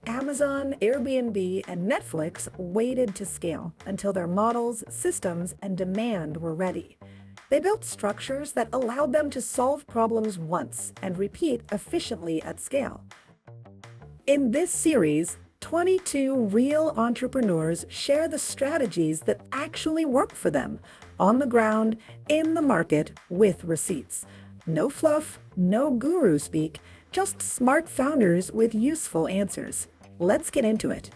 Amazon, Airbnb, and Netflix waited to scale until their models, systems, and demand were ready. They built structures that allowed them to solve problems once and repeat efficiently at scale. In this series, 22 real entrepreneurs share the strategies that actually work for them, on the ground, in the market, with receipts. No fluff, no guru speak, just smart founders with useful answers. Let's get into it.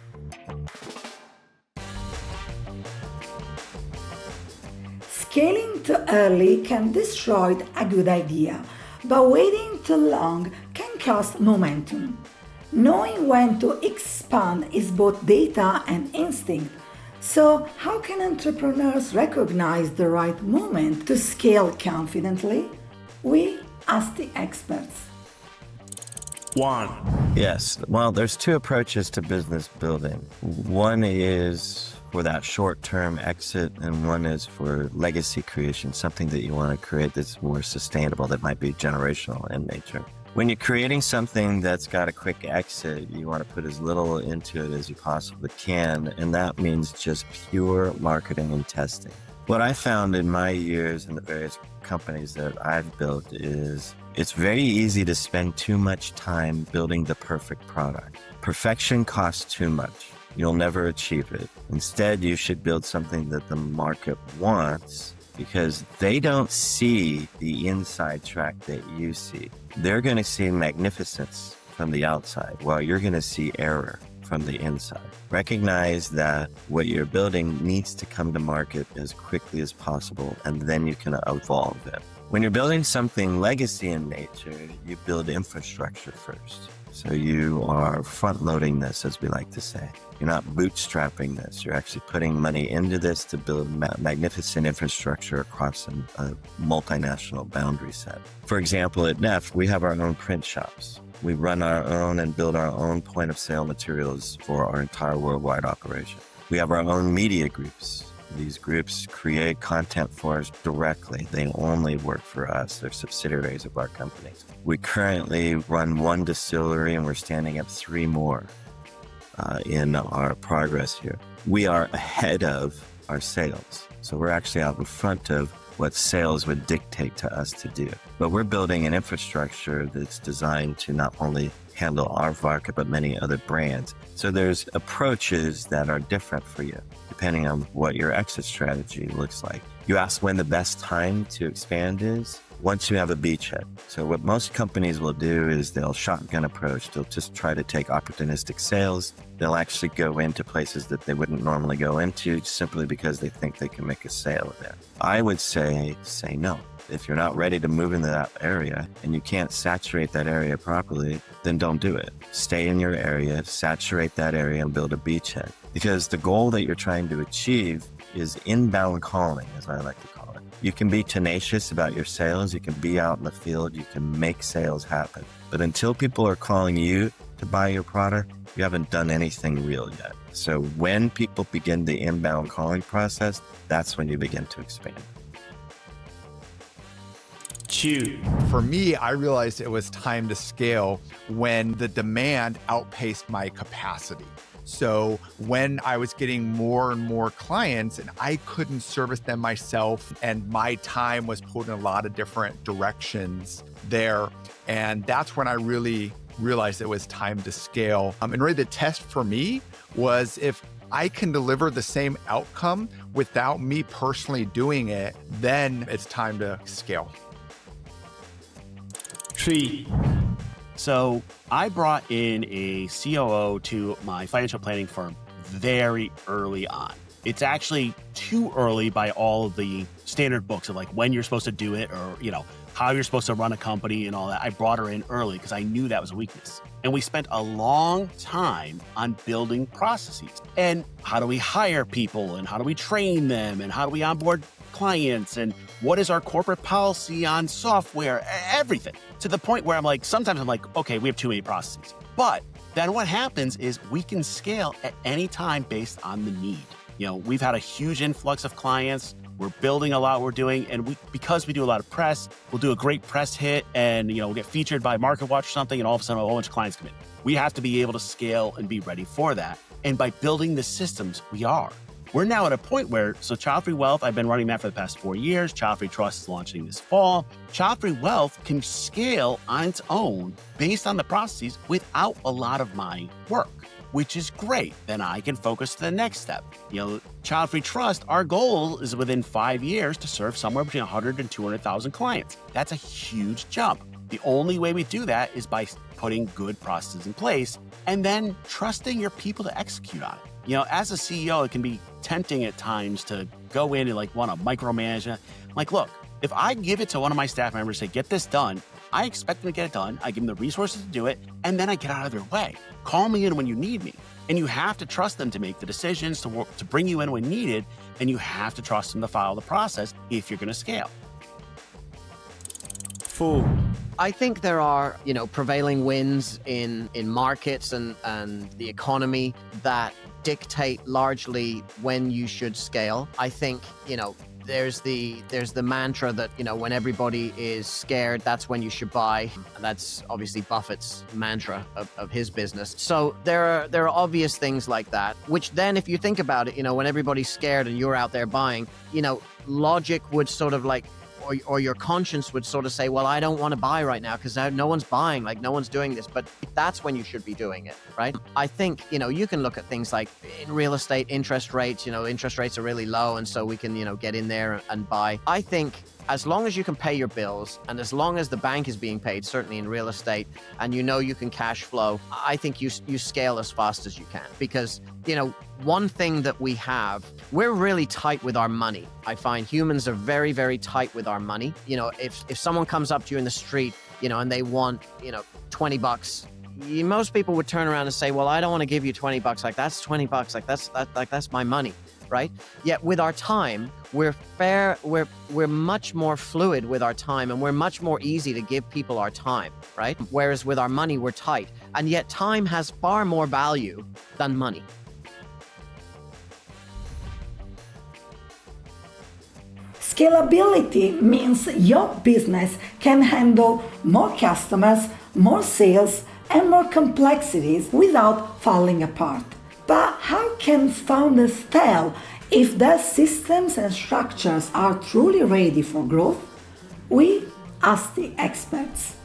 Scaling too early can destroy a good idea, but waiting too long can cost momentum. Knowing when to expand is both data and instinct. So, how can entrepreneurs recognize the right moment to scale confidently? We ask the experts. Yes. Well, there's two approaches to business building. One is for that short-term exit, and one is for legacy creation, something that you want to create that's more sustainable, that might be generational in nature. When you're creating something that's got a quick exit, you want to put as little into it as you possibly can, and that means just pure marketing and testing. What I found in my years in the various companies that I've built is it's very easy to spend too much time building the perfect product. Perfection costs too much. You'll never achieve it. Instead, you should build something that the market wants, because they don't see the inside track that you see. They're going to see magnificence from the outside, while you're going to see error from the inside. Recognize that what you're building needs to come to market as quickly as possible, and then you can evolve it. When you're building something legacy in nature, you build infrastructure first. So you are front-loading this, as we like to say. You're not bootstrapping this. You're actually putting money into this to build magnificent infrastructure across a multinational boundary set. For example, at Neff, we have our own print shops. We run our own and build our own point-of-sale materials for our entire worldwide operation. We have our own media groups. These groups create content for us directly. They only work for us. They're subsidiaries of our companies. We currently run one distillery, and we're standing up 3 more in our progress here. We are ahead of our sales. So we're actually out in front of what sales would dictate to us to do. But we're building an infrastructure that's designed to not only handle our market, but many other brands. So there's approaches that are different for you, depending on what your exit strategy looks like. You asked when the best time to expand is? Once you have a beachhead. So what most companies will do is they'll shotgun approach. They'll just try to take opportunistic sales. They'll actually go into places that they wouldn't normally go into simply because they think they can make a sale there. I would say no. If you're not ready to move into that area and you can't saturate that area properly, then don't do it. Stay in your area, saturate that area, and build a beachhead. Because the goal that you're trying to achieve is inbound calling, as I like to call it. You can be tenacious about your sales. You can be out in the field. You can make sales happen. But until people are calling you to buy your product, you haven't done anything real yet. So when people begin the inbound calling process, that's when you begin to expand. For me, I realized it was time to scale when the demand outpaced my capacity. So when I was getting more and more clients and I couldn't service them myself, and my time was pulled in a lot of different directions there. And that's when I really realized it was time to scale. And really the test for me was if I can deliver the same outcome without me personally doing it, then it's time to scale. So I brought in a COO to my financial planning firm very early on. It's actually too early by all of the standard books of like when you're supposed to do it, or, how you're supposed to run a company and all that. I brought her in early because I knew that was a weakness. And we spent a long time on building processes. And how do we hire people, and how do we train them, and how do we onboard clients, and what is our corporate policy on software, everything. To the point where sometimes I'm like, okay, we have too many processes. But then what happens is we can scale at any time based on the need. We've had a huge influx of clients. we're building a lot we're doing. And because we do a lot of press, we'll do a great press hit and, we'll get featured by MarketWatch or something. And all of a sudden, a whole bunch of clients come in. We have to be able to scale and be ready for that. And by building the systems, we are. We're now at a point where, so Child Free Wealth, I've been running that for the past 4 years. Child Free Trust is launching this fall. Child Free Wealth can scale on its own based on the processes without a lot of my work, which is great. Then I can focus to the next step. Child Free Trust, our goal is within 5 years to serve somewhere between 100 and 200,000 clients. That's a huge jump. The only way we do that is by putting good processes in place and then trusting your people to execute on it. As a CEO, it can be tempting at times to go in and want to micromanage it. Look, if I give it to one of my staff members, say, get this done, I expect them to get it done. I give them the resources to do it, and then I get out of their way. Call me in when you need me. And you have to trust them to make the decisions, to bring you in when needed, and you have to trust them to follow the process if you're going to scale. I think there are, prevailing winds in markets and the economy that dictate largely when you should scale. I think, there's the mantra that, when everybody is scared, that's when you should buy. That's obviously Buffett's mantra of his business. So there are obvious things like that, which then if you think about it, when everybody's scared and you're out there buying, logic would sort of or your conscience would sort of say, well, I don't want to buy right now because no one's buying, no one's doing this. But that's when you should be doing it, right? I think, you can look at things like in real estate, interest rates, interest rates are really low. And so we can, get in there and buy. I think as long as you can pay your bills and as long as the bank is being paid, certainly in real estate, and you can cash flow, I think you scale as fast as you can. Because, one thing that we're really tight with our money. I find humans are very, very tight with our money. If someone comes up to you in the street, and they want, $20, most people would turn around and say, well, I don't want to give you $20. That's $20. That's my money. Right? Yet with our time, we're much more fluid with our time, and we're much more easy to give people our time, right? Whereas with our money, we're tight. And yet time has far more value than money. Scalability means your business can handle more customers, more sales, and more complexities without falling apart. But how can founders tell if their systems and structures are truly ready for growth? We ask the experts.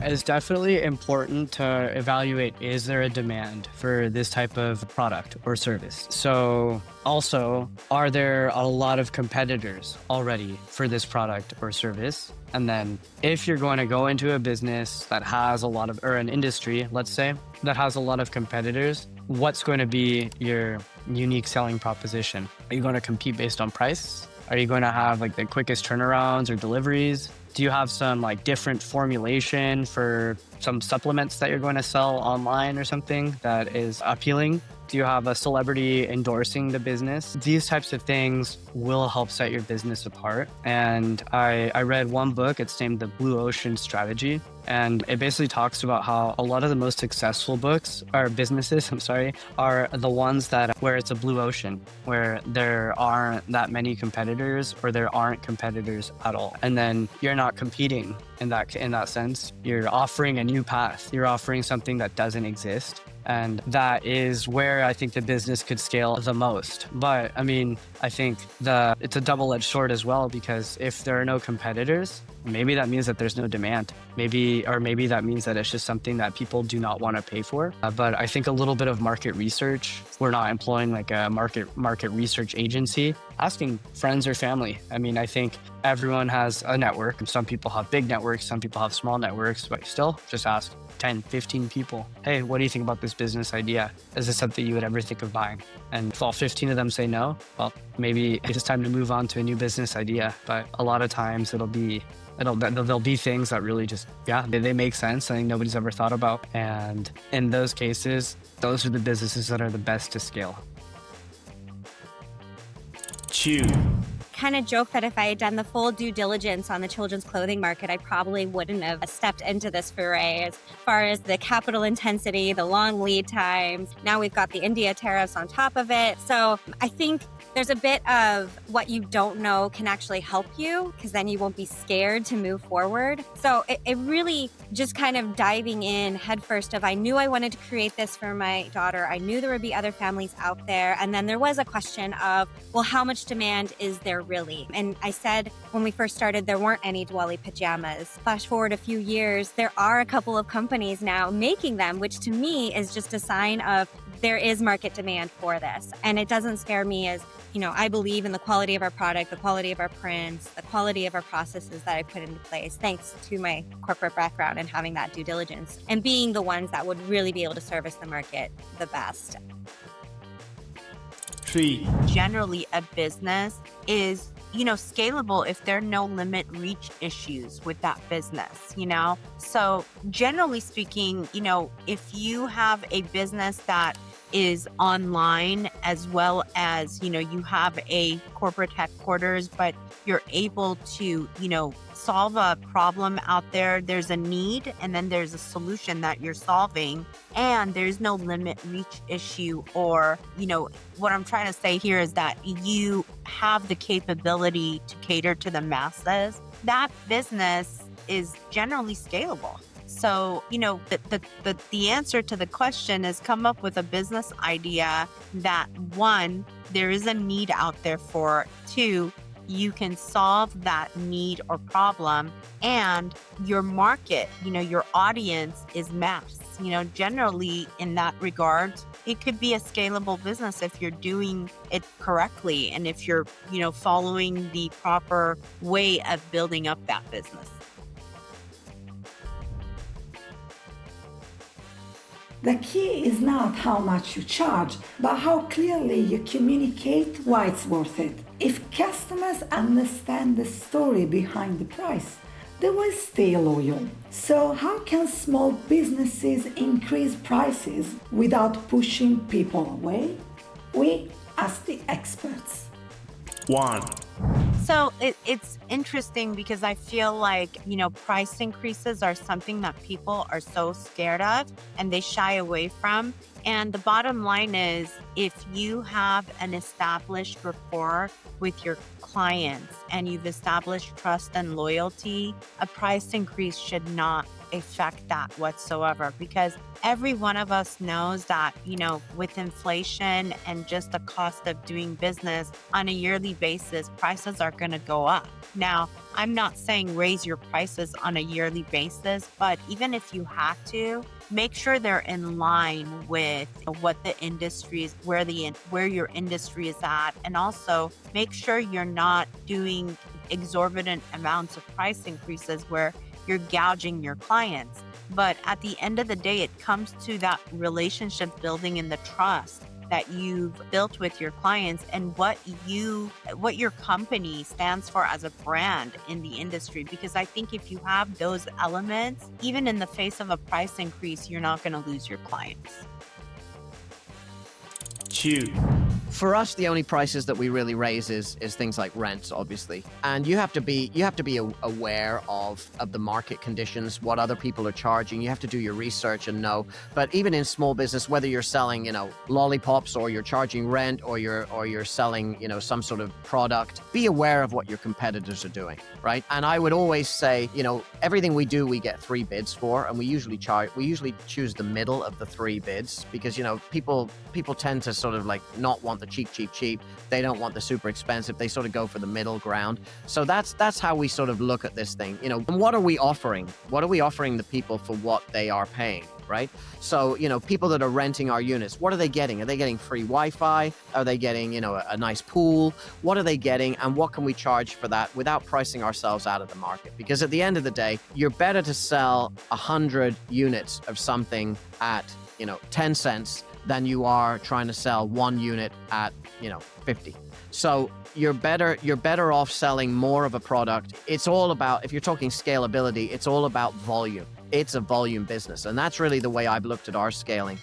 It's definitely important to evaluate, is there a demand for this type of product or service? So also, are there a lot of competitors already for this product or service? And then if you're going to go into a business that has or an industry, let's say, that has a lot of competitors, what's going to be your unique selling proposition? Are you going to compete based on price? Are you going to have the quickest turnarounds or deliveries? Do you have some different formulation for some supplements that you're going to sell online or something that is appealing? Do you have a celebrity endorsing the business? These types of things will help set your business apart. And I read one book, it's named The Blue Ocean Strategy. And it basically talks about how a lot of the most successful businesses, are the ones where it's a blue ocean, where there aren't that many competitors or there aren't competitors at all. And then you're not competing in that sense. You're offering a new path. You're offering something that doesn't exist. And that is where I think the business could scale the most. But I think it's a double-edged sword as well, because if there are no competitors, maybe that means that there's no demand. Maybe that means that it's just something that people do not want to pay for. But I think a little bit of market research, we're not employing a market research agency, asking friends or family. I think everyone has a network. Some people have big networks, some people have small networks, but still just ask 10, 15 people, hey, what do you think about this business idea? Is this something you would ever think of buying? And if all 15 of them say no, well, maybe it's time to move on to a new business idea. But a lot of times there'll be things that really just, they make sense. I think nobody's ever thought about. And in those cases, those are the businesses that are the best to scale. kind of joke that if I had done the full due diligence on the children's clothing market, I probably wouldn't have stepped into this foray as far as the capital intensity, the long lead times. Now we've got the India tariffs on top of it. So I think there's a bit of what you don't know can actually help you, because then you won't be scared to move forward. So it really just kind of diving in headfirst of, I knew I wanted to create this for my daughter. I knew there would be other families out there. And then there was a question of, well, how much demand is there really? And I said, when we first started, there weren't any Diwali pajamas. Flash forward a few years, there are a couple of companies now making them, which to me is just a sign of there is market demand for this. And it doesn't scare me as, I believe in the quality of our product, the quality of our prints, the quality of our processes that I put into place, thanks to my corporate background and having that due diligence and being the ones that would really be able to service the market the best. Generally, a business is scalable if there are no limit reach issues with that business, So generally speaking, if you have a business that is online as well as, you have a corporate headquarters, but you're able to, solve a problem out there, there's a need, and then there's a solution that you're solving, and there's no limit reach issue, or, what I'm trying to say here is that you have the capability to cater to the masses. That business is generally scalable. So, the answer to the question is come up with a business idea that, one, there is a need out there for, two, you can solve that need or problem, and your market, your audience is mass. Generally in that regard, it could be a scalable business if you're doing it correctly and if you're, following the proper way of building up that business. The key is not how much you charge, but how clearly you communicate why it's worth it. If customers understand the story behind the price, they will stay loyal. So how can small businesses increase prices without pushing people away? We ask the experts. 1. So it's interesting because I feel like, price increases are something that people are so scared of and they shy away from. And the bottom line is, if you have an established rapport with your clients and you've established trust and loyalty, a price increase should not affect that whatsoever, because every one of us knows that, with inflation and just the cost of doing business on a yearly basis, prices are going to go up. Now, I'm not saying raise your prices on a yearly basis, but even if you have to, make sure they're in line with what the industry is, where your industry is at, and also make sure you're not doing exorbitant amounts of price increases where you're gouging your clients. But at the end of the day, it comes to that relationship building and the trust that you've built with your clients and what your company stands for as a brand in the industry. Because I think if you have those elements, even in the face of a price increase, you're not going to lose your clients. 2. For us, the only prices that we really raise is things like rents, obviously. And you have to be aware of the market conditions, what other people are charging. You have to do your research and know. But even in small business, whether you're selling, lollipops, or you're charging rent, or you're selling, some sort of product, be aware of what your competitors are doing, right? And I would always say, everything we do, we get 3 bids for, and we usually choose the middle of the 3 bids because, people tend to sort of like not want the cheap. They don't want the super expensive. They sort of go for the middle ground. So that's how we sort of look at this thing. And what are we offering? What are we offering the people for what they are paying, right? So, people that are renting our units, what are they getting? Are they getting free Wi-Fi? Are they getting, a nice pool? What are they getting? And what can we charge for that without pricing ourselves out of the market? Because at the end of the day, you're better to sell 100 units of something at, 10 cents than you are trying to sell 1 unit at, 50. So you're better off selling more of a product. It's all about, if you're talking scalability, it's all about volume. it's a volume business. And that's really the way I've looked at our scaling.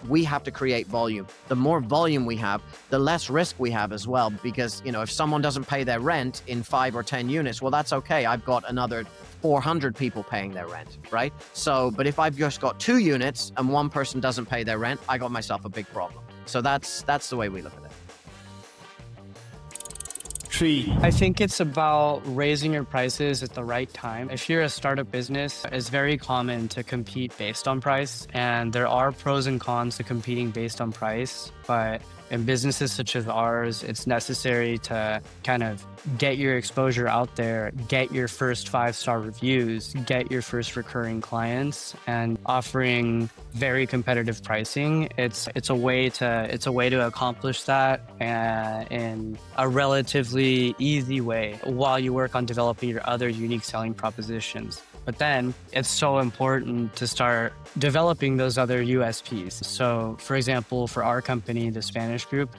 We have to create volume. The more volume we have, the less risk we have as well. Because, if someone doesn't pay their rent in 5 or 10 units, well, that's okay. I've got another 400 people paying their rent, right? So, but if I've just got 2 units and one person doesn't pay their rent, I got myself a big problem. So that's the way we look at it. 3. I think it's about raising your prices at the right time. If you're a startup business, it's very common to compete based on price, and there are pros and cons to competing based on price, but in businesses such as ours, it's necessary to kind of get your exposure out there, get your first 5-star reviews, get your first recurring clients, and offering very competitive pricing. It's a way to accomplish that in a relatively easy way while you work on developing your other unique selling propositions. But then it's so important to start developing those other USPs. So for example, for our company, the Spanish group,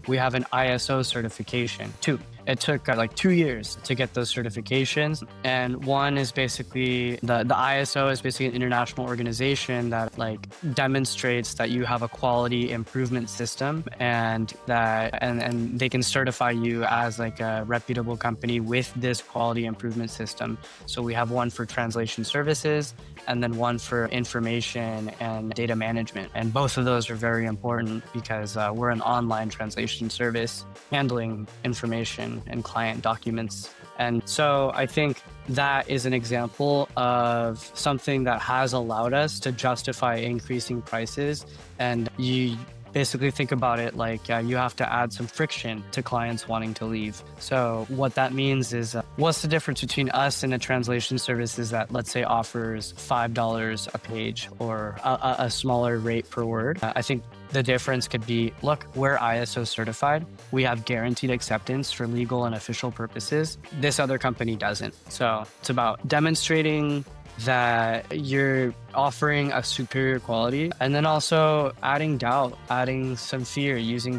we have an ISO certification too. It took like 2 years to get those certifications. And one is basically, the ISO is basically an international organization that like demonstrates that you have a quality improvement system and they can certify you as like a reputable company with this quality improvement system. So we have one for translation services and then one for information and data management. And both of those are very important because we're an online translation service handling information and client documents. And so I think that is an example of something that has allowed us to justify increasing prices. And you basically think about it like you have to add some friction to clients wanting to leave. So what that means is what's the difference between us and a translation services that, let's say, offers $5 a page or a smaller rate per word? I think the difference could be, look, we're ISO certified. We have guaranteed acceptance for legal and official purposes. This other company doesn't. So it's about demonstrating that you're offering a superior quality, and then also adding doubt, adding some fear, using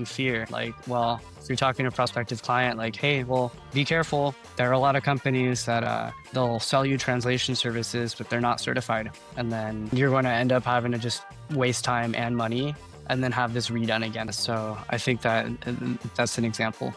fear. Like, well, if you're talking to a prospective client, like, hey, well, be careful. There are a lot of companies that they'll sell you translation services, but they're not certified. And then you're going to end up having to just waste time and money and then have this redone again. So I think that's an example.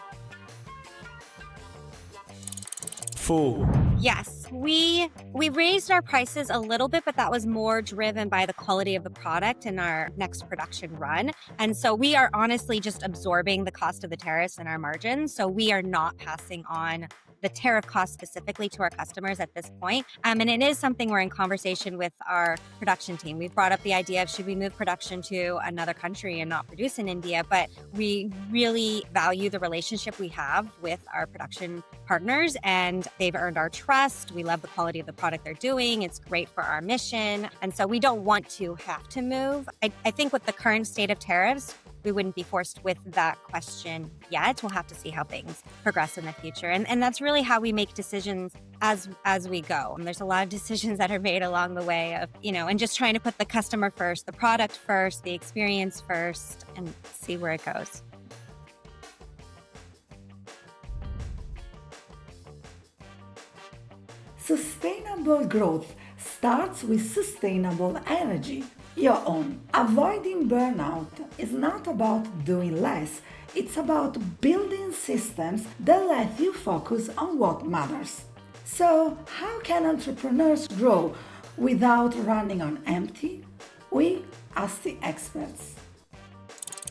4. Yes, we raised our prices a little bit, but that was more driven by the quality of the product in our next production run. And so we are honestly just absorbing the cost of the tariffs in our margins. So we are not passing on the tariff cost specifically to our customers at this point. And it is something we're in conversation with our production team. We've brought up the idea of should we move production to another country and not produce in India, but we really value the relationship we have with our production partners and they've earned our trust. We love the quality of the product they're doing. It's great for our mission. And so we don't want to have to move. I think with the current state of tariffs, we wouldn't be forced with that question yet. We'll have to see how things progress in the future. And that's really how we make decisions as we go. And there's a lot of decisions that are made along the way of, and just trying to put the customer first, the product first, the experience first, and see where it goes. Sustainable growth starts with sustainable energy, your own. Avoiding burnout is not about doing less, it's about building systems that let you focus on what matters. So, how can entrepreneurs grow without running on empty? We ask the experts.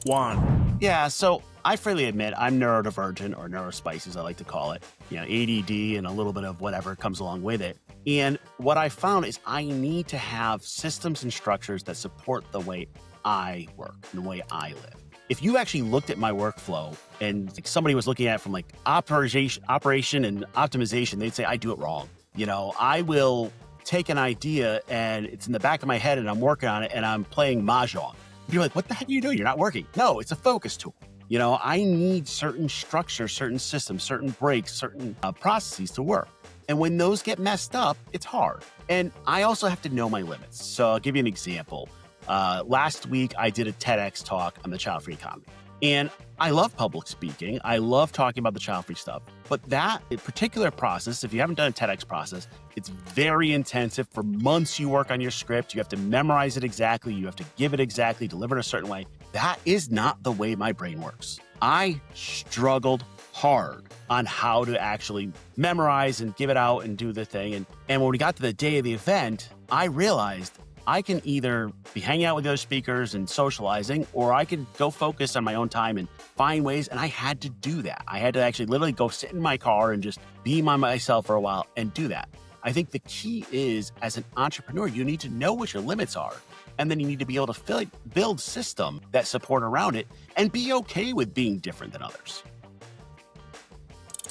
1. Yeah, so I freely admit I'm neurodivergent, or neurospice as I like to call it. ADD and a little bit of whatever comes along with it. And what I found is I need to have systems and structures that support the way I work and the way I live. If you actually looked at my workflow and somebody was looking at it from like operation and optimization, they'd say I do it wrong. I will take an idea and it's in the back of my head and I'm working on it and I'm playing mahjong. You're like, what the heck are you doing? You're not working. No, it's a focus tool. I need certain structures, certain systems, certain breaks, certain processes to work. And when those get messed up, it's hard. And I also have to know my limits. So I'll give you an example. Last week, I did a TEDx talk on the child-free economy. And I love public speaking. I love talking about the child-free stuff. But that particular process, if you haven't done a TEDx process, it's very intensive. For months you work on your script. You have to memorize it exactly. You have to give it exactly, deliver it a certain way. That is not the way my brain works. I struggled hard on how to actually memorize and give it out and do the thing. And when we got to the day of the event, I realized I can either be hanging out with the other speakers and socializing, or I could go focus on my own time and find ways. And I had to do that. I had to actually literally go sit in my car and just be myself for a while and do that. I think the key is, as an entrepreneur, you need to know what your limits are. And then you need to be able to build systems that support around it and be okay with being different than others.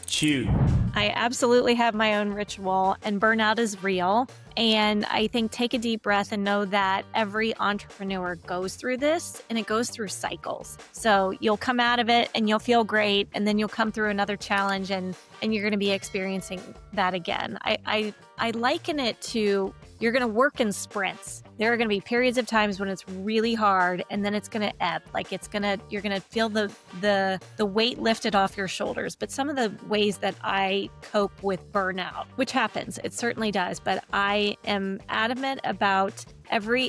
2, I absolutely have my own ritual, and burnout is real. And I think take a deep breath and know that every entrepreneur goes through this, and it goes through cycles. So you'll come out of it and you'll feel great, and then you'll come through another challenge and you're going to be experiencing that again. I liken it to, you're going to work in sprints. There are going to be periods of times when it's really hard, and then it's going to ebb. Like you're going to feel the weight lifted off your shoulders. But some of the ways that I cope with burnout, which happens, it certainly does, but I am adamant about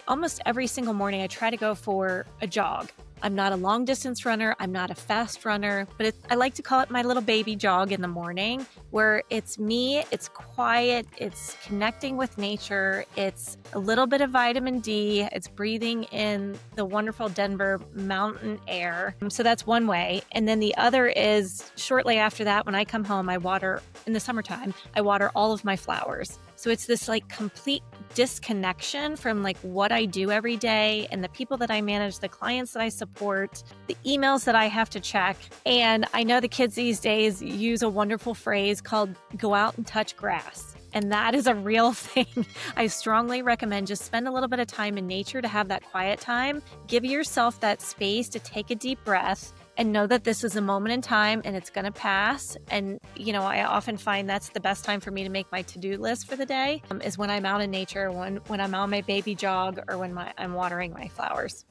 almost every single morning, I try to go for a jog. I'm not a long distance runner. I'm not a fast runner, but I like to call it my little baby jog in the morning, where it's me, it's quiet, it's connecting with nature, it's a little bit of vitamin D, it's breathing in the wonderful Denver mountain air. So that's one way. And then the other is shortly after that, when I come home, in the summertime, I water all of my flowers. So it's this like complete disconnection from like what I do every day and the people that I manage, the clients that I support, the emails that I have to check. And I know the kids these days use a wonderful phrase called go out and touch grass. And that is a real thing. I strongly recommend just spend a little bit of time in nature to have that quiet time. Give yourself that space to take a deep breath and know that this is a moment in time and it's going to pass. And, I often find that's the best time for me to make my to-do list for the day is when I'm out in nature, when I'm on my baby jog, or when I'm watering my flowers.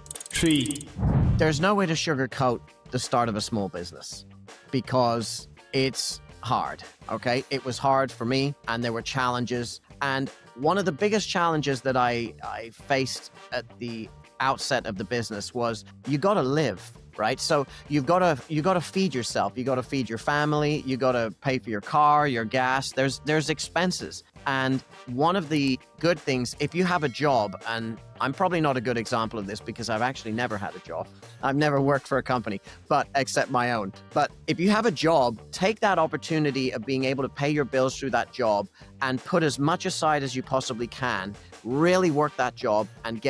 3, There's no way to sugarcoat the start of a small business because it's hard, okay? It was hard for me, and there were challenges. And one of the biggest challenges that I faced at the outset of the business was you got to live, right? So you got to feed yourself, you got to feed your family, you got to pay for your car, your gas. There's expenses. And one of the good things, if you have a job, and I'm probably not a good example of this because I've actually never had a job. I've never worked for a company, but except my own. But if you have a job, take that opportunity of being able to pay your bills through that job and put as much aside as you possibly can. Really work that job and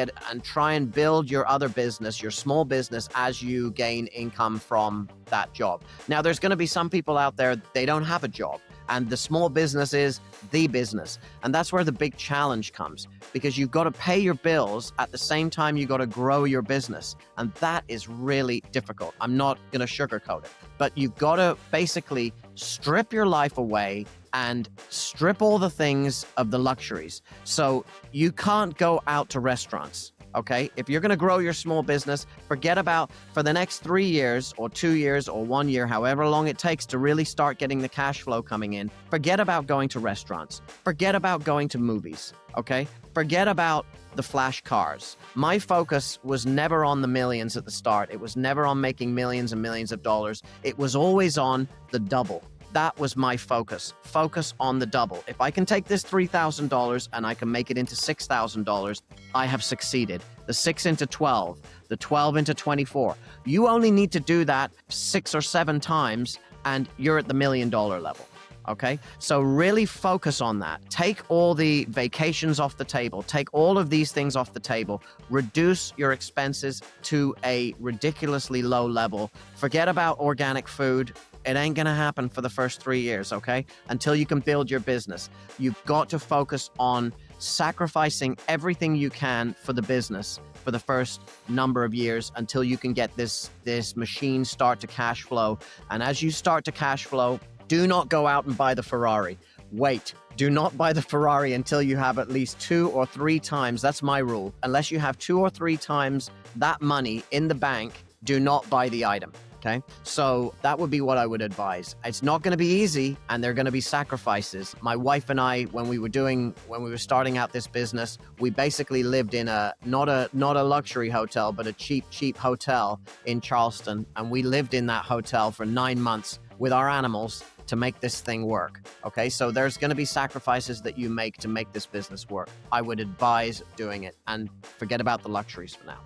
try and build your other business, your small business, as you gain income from that job. Now, there's going to be some people out there, they don't have a job. And the small business is the business. And that's where the big challenge comes, because you've got to pay your bills at the same time you got to grow your business. And that is really difficult. I'm not going to sugarcoat it, but you've got to basically strip your life away and strip all the things of the luxuries. So you can't go out to restaurants. Okay, if you're going to grow your small business, forget about, for the next 3 years or 2 years or 1 year, however long it takes to really start getting the cash flow coming in, forget about going to restaurants. Forget about going to movies. Okay, forget about the flash cars. My focus was never on the millions at the start. It was never on making millions and millions of dollars. It was always on the double. That was my focus. Focus on the double. If I can take this $3,000 and I can make it into $6,000, I have succeeded. The 6 into 12, the 12 into 24. You only need to do that 6 or 7 times and you're at the $1 million level. Okay, so really focus on that. Take all the vacations off the table. Take all of these things off the table. Reduce your expenses to a ridiculously low level. Forget about organic food. It ain't going to happen for the first 3 years, okay? Until you can build your business. You've got to focus on sacrificing everything you can for the business for the first number of years until you can get this machine start to cash flow. And as you start to cash flow, do not go out and buy the Ferrari. wait. Do not buy the Ferrari until you have at least 2 or 3 times. That's my rule. Unless you have 2 or 3 times that money in the bank, do not buy the item. Okay, so that would be what I would advise. It's not going to be easy, and there are going to be sacrifices. My wife and I, when we were starting out this business, we basically lived in not a luxury hotel, but a cheap hotel in Charleston, and we lived in that hotel for 9 months with our animals to make this thing work. Okay, so there's going to be sacrifices that you make to make this business work. I would advise doing it, and forget about the luxuries for now.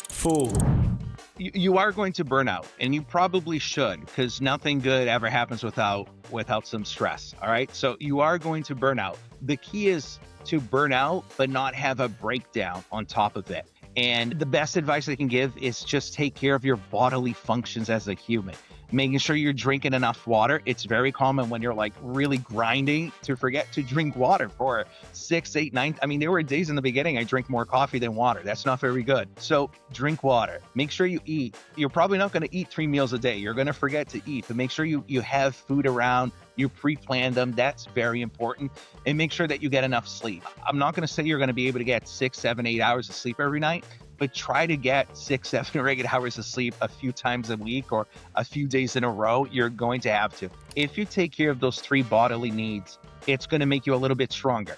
Fool. You are going to burn out, and you probably should, because nothing good ever happens without some stress. All right, so you are going to burn out. The key is to burn out but not have a breakdown on top of it. And the best advice I can give is just take care of your bodily functions as a human. Making sure you're drinking enough water. It's very common when you're like really grinding to forget to drink water for 6, 8, 9. I mean, there were days in the beginning I drank more coffee than water. That's not very good. So drink water. Make sure you eat. You're probably not going to eat 3 meals a day. You're going to forget to eat, but make sure you have food around. You pre-plan them. That's very important. And make sure that you get enough sleep. I'm not going to say you're going to be able to get 6, 7, 8 hours of sleep every night, but try to get 6, 7, or 8 hours of sleep a few times a week or a few days in a row. You're going to have to. If you take care of those 3 bodily needs, it's going to make you a little bit stronger.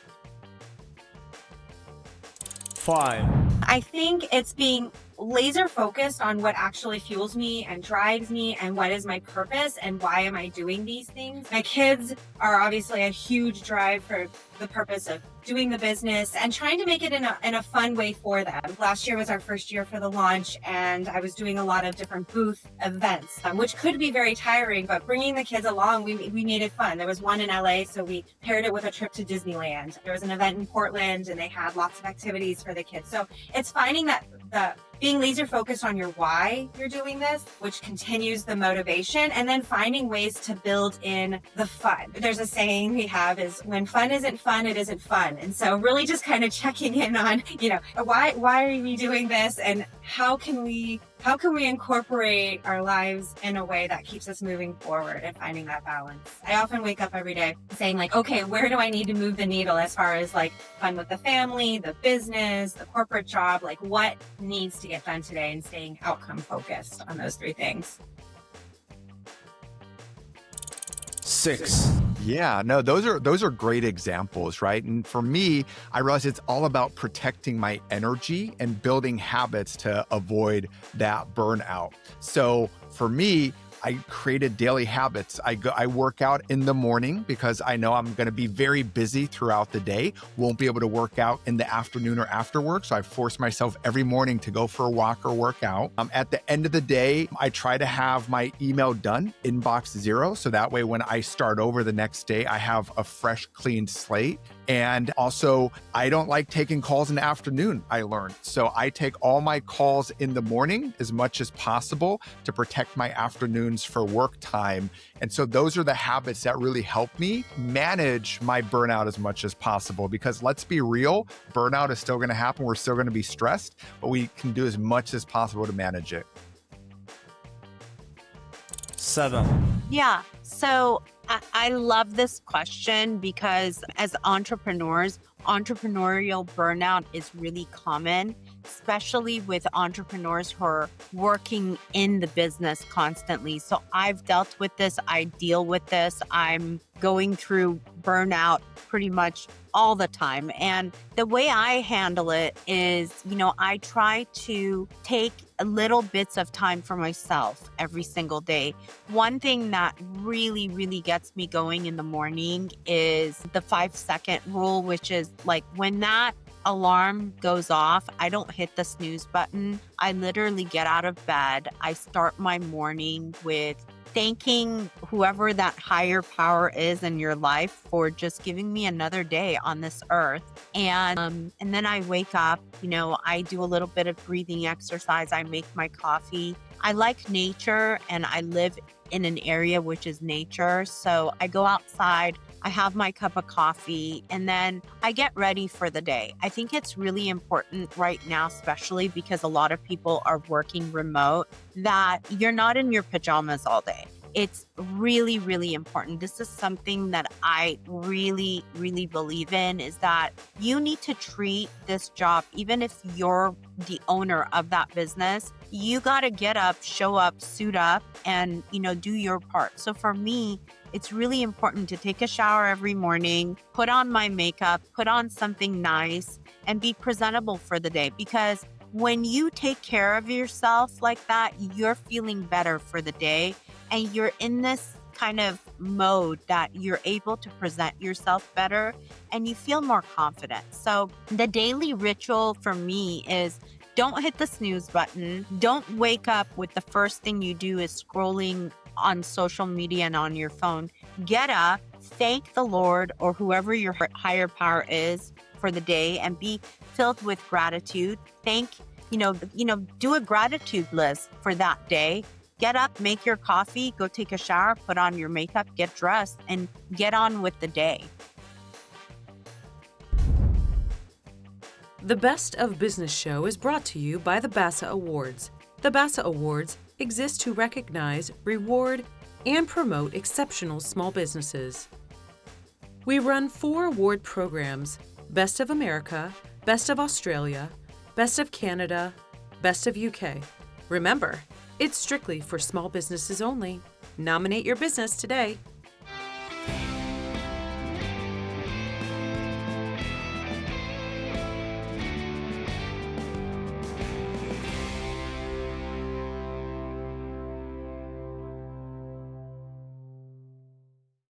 5. I think it's being laser focused on what actually fuels me and drives me and what is my purpose and why am I doing these things. My kids are obviously a huge drive for the purpose of doing the business and trying to make it in a fun way for them. Last year was our first year for the launch, and I was doing a lot of different booth events, which could be very tiring, but bringing the kids along, we made it fun. There was one in LA, so we paired it with a trip to Disneyland. There was an event in Portland, and they had lots of activities for the kids. So it's finding that being laser focused on your why you're doing this, which continues the motivation, and then finding ways to build in the fun. There's a saying we have is, when fun isn't fun, it isn't fun. And so really just kind of checking in on, why are we doing this, and how can we incorporate our lives in a way that keeps us moving forward and finding that balance. I often wake up every day saying like, okay, where do I need to move the needle as far as like fun with the family, the business, the corporate job, like what needs to get done today, and staying outcome focused on those 3 things. 6. Yeah, no, those are great examples, right? And for me, I realize it's all about protecting my energy and building habits to avoid that burnout. So for me, I created daily habits. I work out in the morning because I know I'm going to be very busy throughout the day. Won't be able to work out in the afternoon or after work. So I force myself every morning to go for a walk or work out. At the end of the day, I try to have my email done, inbox 0. So that way, when I start over the next day, I have a fresh, clean slate. And also, I don't like taking calls in the afternoon, I learned. So I take all my calls in the morning as much as possible to protect my afternoons for work time. And so those are the habits that really help me manage my burnout as much as possible, because let's be real, burnout is still going to happen. We're still going to be stressed, but we can do as much as possible to manage it. 7. Yeah. So I love this question because as entrepreneurs, entrepreneurial burnout is really common, especially with entrepreneurs who are working in the business constantly. So I've dealt with this. I deal with this. I'm going through burnout pretty much all the time. And the way I handle it is, I try to take little bits of time for myself every single day. One thing that really, really gets me going in the morning is the 5-second rule, which is like when that alarm goes off, I don't hit the snooze button. I literally get out of bed. I start my morning with thanking whoever that higher power is in your life for just giving me another day on this earth. And then I wake up, I do a little bit of breathing exercise. I make my coffee. I like nature, and I live in an area which is nature. So I go outside, I have my cup of coffee, and then I get ready for the day. I think it's really important right now, especially because a lot of people are working remote, that you're not in your pajamas all day. it's really, really important. This is something that I really, really believe in, is that you need to treat this job, even if you're the owner of that business, you got to get up, show up, suit up, and, do your part. So for me, it's really important to take a shower every morning, put on my makeup, put on something nice, and be presentable for the day. Because when you take care of yourself like that, you're feeling better for the day. And you're in this kind of mode that you're able to present yourself better and you feel more confident. So the daily ritual for me is don't hit the snooze button. Don't wake up with the first thing you do is scrolling on social media and on your phone. Get up, thank the Lord or whoever your higher power is for the day and be filled with gratitude. Do a gratitude list for that day. Get up, make your coffee, go take a shower, put on your makeup, get dressed, and get on with the day. The Best of Business show is brought to you by the BASA Awards. The BASA Awards exist to recognize, reward, and promote exceptional small businesses. We run 4 award programs: Best of America, Best of Australia, Best of Canada, Best of UK. Remember, it's strictly for small businesses only. Nominate your business today.